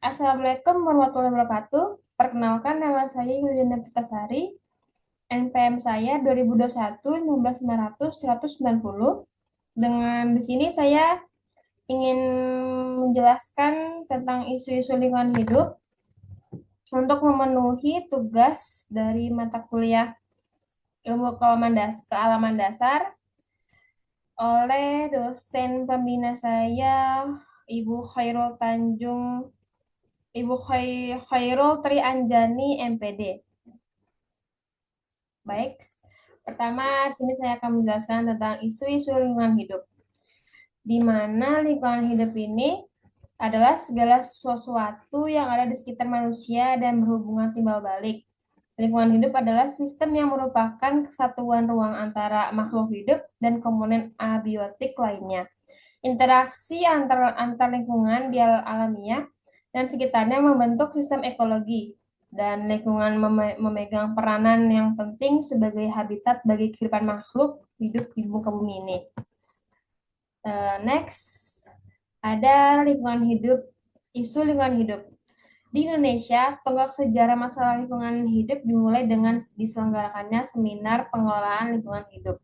Assalamualaikum warahmatullahi wabarakatuh. Perkenalkan nama saya Yuliana Putasari. NPM saya 2021 19900 Dengan di sini saya ingin menjelaskan tentang isu-isu lingkungan hidup untuk memenuhi tugas dari mata kuliah Ilmu Kealaman Dasar oleh dosen pembina saya Ibu Khairul Tanjung Khairul Tri Anjani MPD. Baik, pertama di sini saya akan menjelaskan tentang isu-isu lingkungan hidup, di mana lingkungan hidup ini adalah segala sesuatu yang ada di sekitar manusia dan berhubungan timbal balik. Lingkungan hidup adalah sistem yang merupakan kesatuan ruang antara makhluk hidup dan komponen abiotik lainnya. Interaksi antar lingkungan di alamiah dan sekitarnya membentuk sistem ekologi, dan lingkungan memegang peranan yang penting sebagai habitat bagi kehidupan makhluk hidup di muka bumi ini. Next, ada lingkungan hidup, isu lingkungan hidup. Di Indonesia, tonggak sejarah masalah lingkungan hidup dimulai dengan diselenggarakannya Seminar Pengelolaan Lingkungan Hidup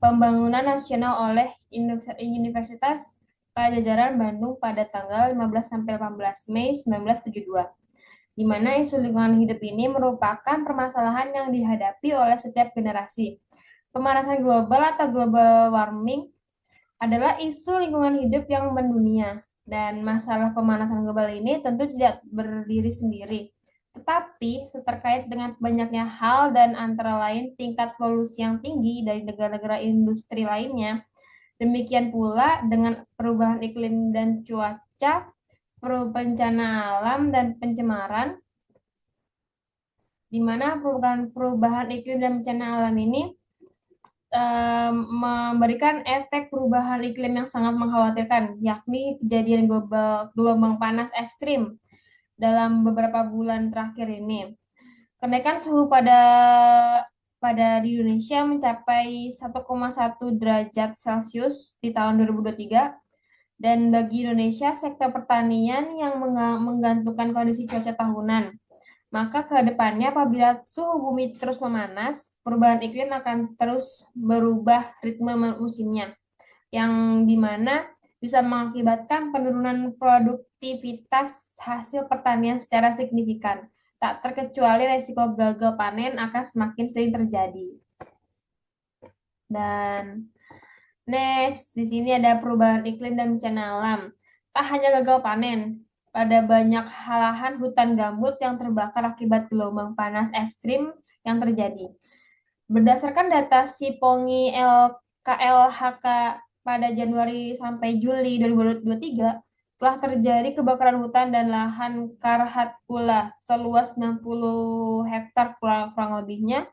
Pembangunan Nasional oleh Universitas Pajajaran Bandung pada tanggal 15-18 Mei 1972, di mana isu lingkungan hidup ini merupakan permasalahan yang dihadapi oleh setiap generasi. Pemanasan global atau global warming adalah isu lingkungan hidup yang mendunia, dan masalah pemanasan global ini tentu tidak berdiri sendiri, tetapi terkait dengan banyaknya hal dan antara lain tingkat polusi yang tinggi dari negara-negara industri lainnya. Demikian pula dengan perubahan iklim dan cuaca, bencana alam dan pencemaran, di mana perubahan iklim dan bencana alam ini memberikan efek perubahan iklim yang sangat mengkhawatirkan, yakni kejadian gelombang panas ekstrim dalam beberapa bulan terakhir ini. Kenaikan suhu pada di Indonesia mencapai 1,1 derajat Celcius di tahun 2023, dan bagi Indonesia sektor pertanian yang menggantungkan kondisi cuaca tahunan. Maka ke depannya apabila suhu bumi terus memanas, perubahan iklim akan terus berubah ritme musimnya, yang dimana bisa mengakibatkan penurunan produktivitas hasil pertanian secara signifikan. Tak terkecuali resiko gagal panen akan semakin sering terjadi. Dan next, di sini ada perubahan iklim dan bencana alam. Tak hanya gagal panen, pada banyak lahan hutan gambut yang terbakar akibat gelombang panas ekstrim yang terjadi. Berdasarkan data Sipongi LKLHK pada Januari sampai Juli 2023, telah terjadi kebakaran hutan dan lahan Karhutla seluas 60 hektar kurang lebihnya.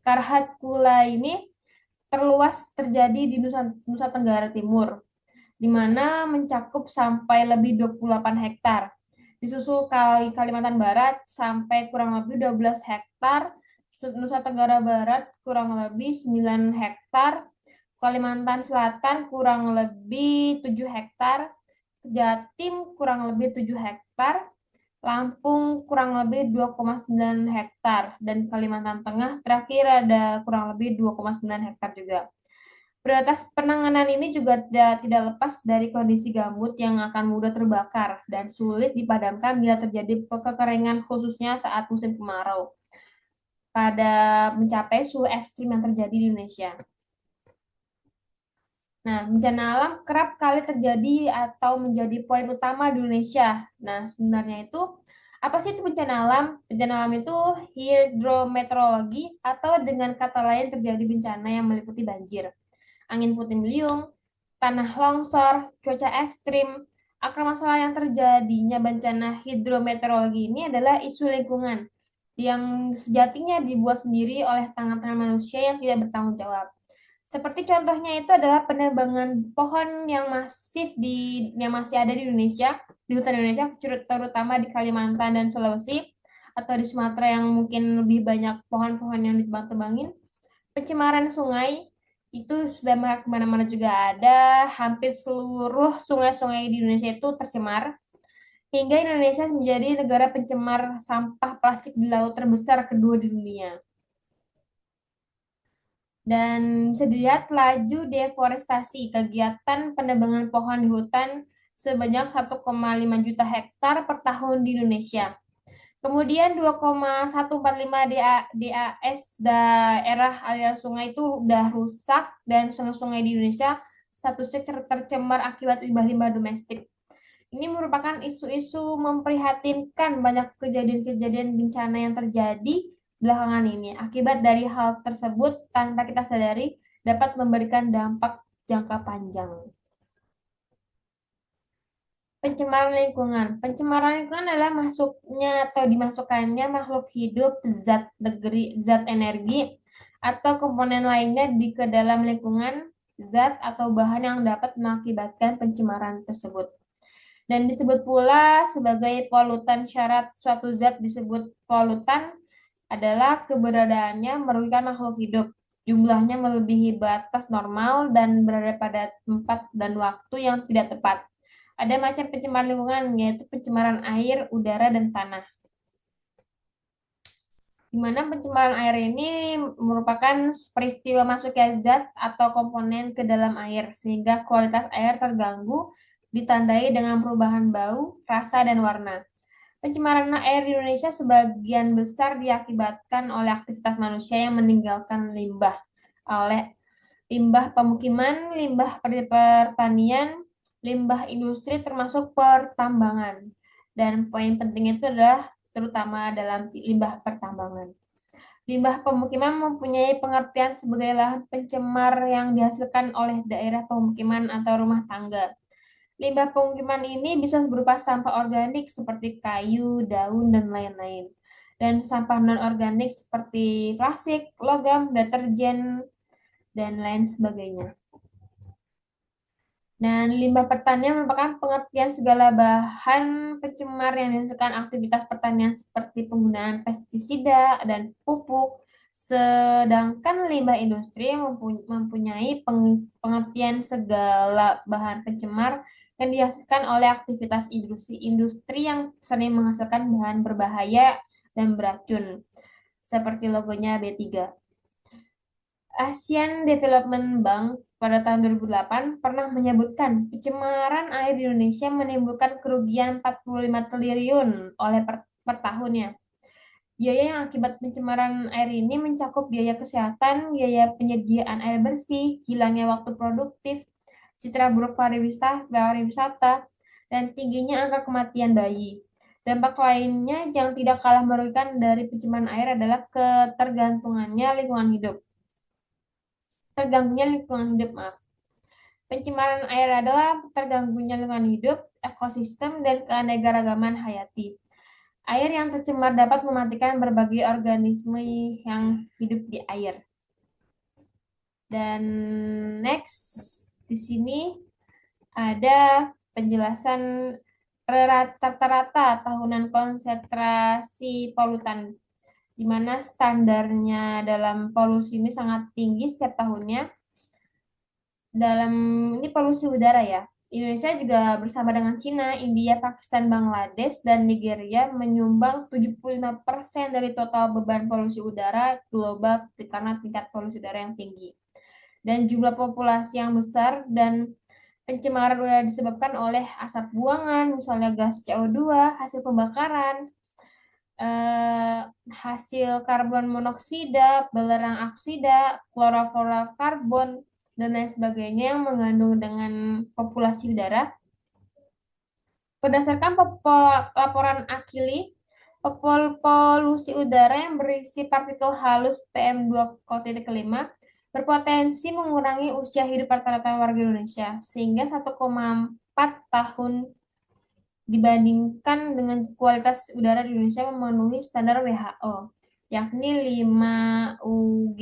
Karhutla ini terluas terjadi di Nusa Tenggara Timur, di mana mencakup sampai lebih 28 hektar. Disusul Kalimantan Barat sampai kurang lebih 12 hektar, Nusa Tenggara Barat kurang lebih 9 hektar, Kalimantan Selatan kurang lebih 7 hektar, Jatim kurang lebih 7 hektar, Lampung kurang lebih 2,9 hektar, dan Kalimantan Tengah terakhir ada kurang lebih 2,9 hektar juga. Prioritas penanganan ini juga tidak lepas dari kondisi gambut yang akan mudah terbakar dan sulit dipadamkan bila terjadi kekeringan, khususnya saat musim kemarau pada mencapai suhu ekstrim yang terjadi di Indonesia. Nah, bencana alam kerap kali terjadi atau menjadi poin utama di Indonesia. Nah, sebenarnya itu apa sih itu bencana alam? Bencana alam itu hidrometeorologi, atau dengan kata lain terjadi bencana yang meliputi banjir, angin puting beliung, tanah longsor, cuaca ekstrim. Akar masalah yang terjadinya bencana hidrometeorologi ini adalah isu lingkungan yang sejatinya dibuat sendiri oleh tangan-tangan manusia yang tidak bertanggung jawab. Seperti contohnya itu adalah penebangan pohon yang masih ada di Indonesia, di hutan Indonesia, terutama di Kalimantan dan Sulawesi, atau di Sumatera yang mungkin lebih banyak pohon-pohon yang ditebang-tebangin. Pencemaran sungai itu sudah kemana-mana juga ada, hampir seluruh sungai-sungai di Indonesia itu tercemar. hingga Indonesia menjadi negara pencemar sampah plastik di laut terbesar kedua di dunia. Dan bisa dilihat laju deforestasi, kegiatan penebangan pohon di hutan sebanyak 1,5 juta hektar per tahun di Indonesia. Kemudian 2,145 DAS daerah aliran sungai itu udah rusak dan sungai-sungai di Indonesia statusnya tercemar akibat limbah-limbah domestik. Ini merupakan isu-isu memprihatinkan, banyak kejadian-kejadian bencana yang terjadi belakangan ini. Akibat dari hal tersebut tanpa kita sadari dapat memberikan dampak jangka panjang. Pencemaran lingkungan. Pencemaran lingkungan adalah masuknya atau dimasukkannya makhluk hidup, zat energi, atau komponen lainnya ke dalam lingkungan, zat atau bahan yang dapat mengakibatkan pencemaran tersebut. Dan disebut pula sebagai polutan. Syarat suatu zat disebut polutan adalah keberadaannya merugikan makhluk hidup, jumlahnya melebihi batas normal, dan berada pada tempat dan waktu yang tidak tepat. Ada macam pencemaran lingkungan, yaitu pencemaran air, udara, dan tanah. Di mana pencemaran air ini merupakan peristiwa masuknya zat atau komponen ke dalam air, sehingga kualitas air terganggu, ditandai dengan perubahan bau, rasa, dan warna. Pencemaran air di Indonesia sebagian besar diakibatkan oleh aktivitas manusia yang meninggalkan limbah, oleh limbah pemukiman, limbah pertanian, limbah industri termasuk pertambangan. Dan poin penting itu adalah terutama dalam limbah pertambangan. Limbah pemukiman mempunyai pengertian sebagai lahan pencemar yang dihasilkan oleh daerah pemukiman atau rumah tangga. Limbah pemukiman ini bisa berupa sampah organik seperti kayu, daun, dan lain-lain. Dan sampah non-organik seperti plastik, logam, deterjen, dan lain sebagainya. Dan limbah pertanian merupakan pengertian segala bahan pencemar yang dihasilkan aktivitas pertanian seperti penggunaan pestisida dan pupuk. Sedangkan limbah industri mempunyai pengertian segala bahan pencemar yang dihasilkan oleh aktivitas industri yang sering menghasilkan bahan berbahaya dan beracun, seperti logonya B3. Asian Development Bank pada tahun 2008 pernah menyebutkan pencemaran air di Indonesia menimbulkan kerugian 45 triliun per tahunnya. Biaya yang akibat pencemaran air ini mencakup biaya kesehatan, biaya penyediaan air bersih, hilangnya waktu produktif, citra buruk pariwisata, dan tingginya angka kematian bayi. Dampak lainnya yang tidak kalah merugikan dari pencemaran air adalah ketergantungannya lingkungan hidup. Terganggunya lingkungan hidup, maaf. Pencemaran air adalah terganggunya lingkungan hidup, ekosistem, dan keanekaragaman hayati. Air yang tercemar dapat mematikan berbagai organisme yang hidup di air. Dan next, di sini ada penjelasan rata-rata tahunan konsentrasi polutan, di mana standarnya dalam polusi ini sangat tinggi setiap tahunnya. Dalam ini polusi udara ya. Indonesia juga bersama dengan Cina, India, Pakistan, Bangladesh, dan Nigeria menyumbang 75% dari total beban polusi udara global karena tingkat polusi udara yang tinggi. Dan jumlah populasi yang besar dan pencemaran udara disebabkan oleh asap buangan, misalnya gas CO2, hasil pembakaran, hasil karbon monoksida, belerang aksida, klorofluorokarbon, dan lain sebagainya yang mengandung dengan populasi udara. Berdasarkan laporan Akili, polusi udara yang berisi partikel halus PM2,5 berpotensi mengurangi usia hidup rata-rata warga Indonesia sehingga 1,4 tahun dibandingkan dengan kualitas udara di Indonesia memenuhi standar WHO, yakni 5 UG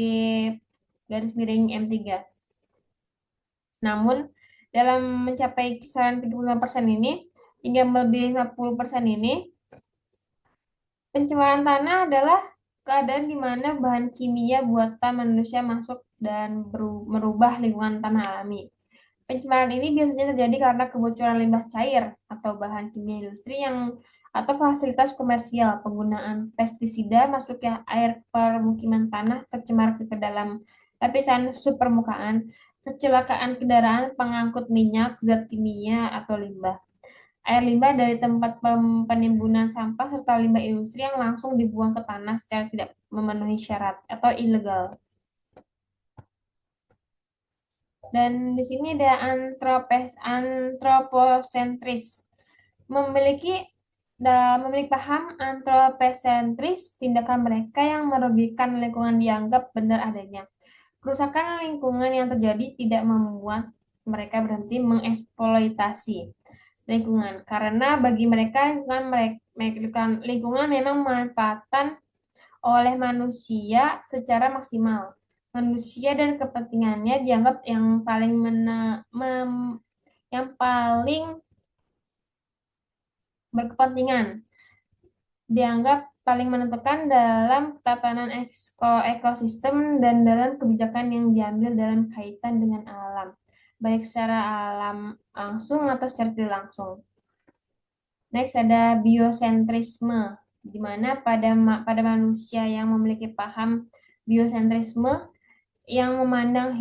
garis miring M3. Namun, dalam mencapai kisaran 35% ini, hingga melebihi 50% ini, pencemaran tanah adalah keadaan di mana bahan kimia buatan manusia masuk dan merubah lingkungan tanah alami. Pencemaran ini biasanya terjadi karena kebocoran limbah cair atau bahan kimia industri atau fasilitas komersial, penggunaan pestisida masuk ke air permukiman tanah tercemar ke dalam lapisan subpermukaan, kecelakaan kendaraan pengangkut minyak, zat kimia atau limbah. Air limbah dari tempat penimbunan sampah serta limbah industri yang langsung dibuang ke tanah secara tidak memenuhi syarat atau ilegal. Dan di sini ada antroposentris. Memiliki memiliki paham antroposentris, tindakan mereka yang merugikan lingkungan dianggap benar adanya. Kerusakan lingkungan yang terjadi tidak membuat mereka berhenti mengeksploitasi lingkungan karena bagi mereka lingkungan memang memanfaatkan oleh manusia secara maksimal. Manusia dan kepentingannya dianggap yang paling berkepentingan, dianggap paling menentukan dalam tatanan ekosistem dan dalam kebijakan yang diambil dalam kaitan dengan alam, baik secara alam langsung atau secara tidak langsung. Next ada biosentrisme, di mana pada manusia yang memiliki paham biosentrisme yang memandang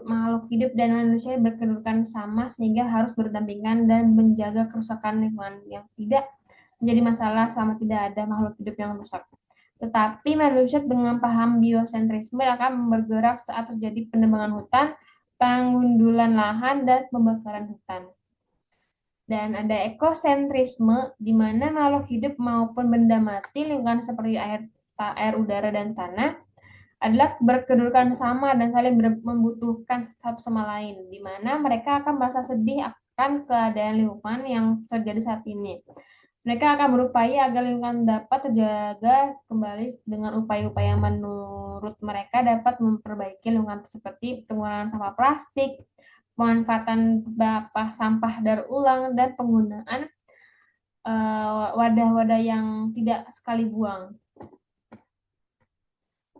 makhluk hidup dan manusia berkedudukan sama sehingga harus berdampingan dan menjaga kerusakan lingkungan yang tidak menjadi masalah selama tidak ada makhluk hidup yang rusak. Tetapi manusia dengan paham biosentrisme akan bergerak saat terjadi penebangan hutan, pengundulan lahan, dan pembakaran hutan. Dan ada ekosentrisme, di mana makhluk hidup maupun benda mati lingkungan seperti air, udara, dan tanah adalah berkedudukan sama dan saling membutuhkan satu sama lain, di mana mereka akan merasa sedih akan keadaan lingkungan yang terjadi saat ini. Mereka akan berupaya agar lingkungan dapat terjaga kembali dengan upaya-upaya yang menurut mereka dapat memperbaiki lingkungan seperti pengurangan sampah plastik, pemanfaatan sampah daur ulang, dan penggunaan wadah-wadah yang tidak sekali buang.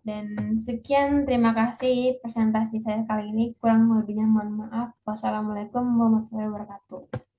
Dan sekian, terima kasih presentasi saya kali ini. Kurang lebihnya mohon maaf. Wassalamualaikum warahmatullahi wabarakatuh.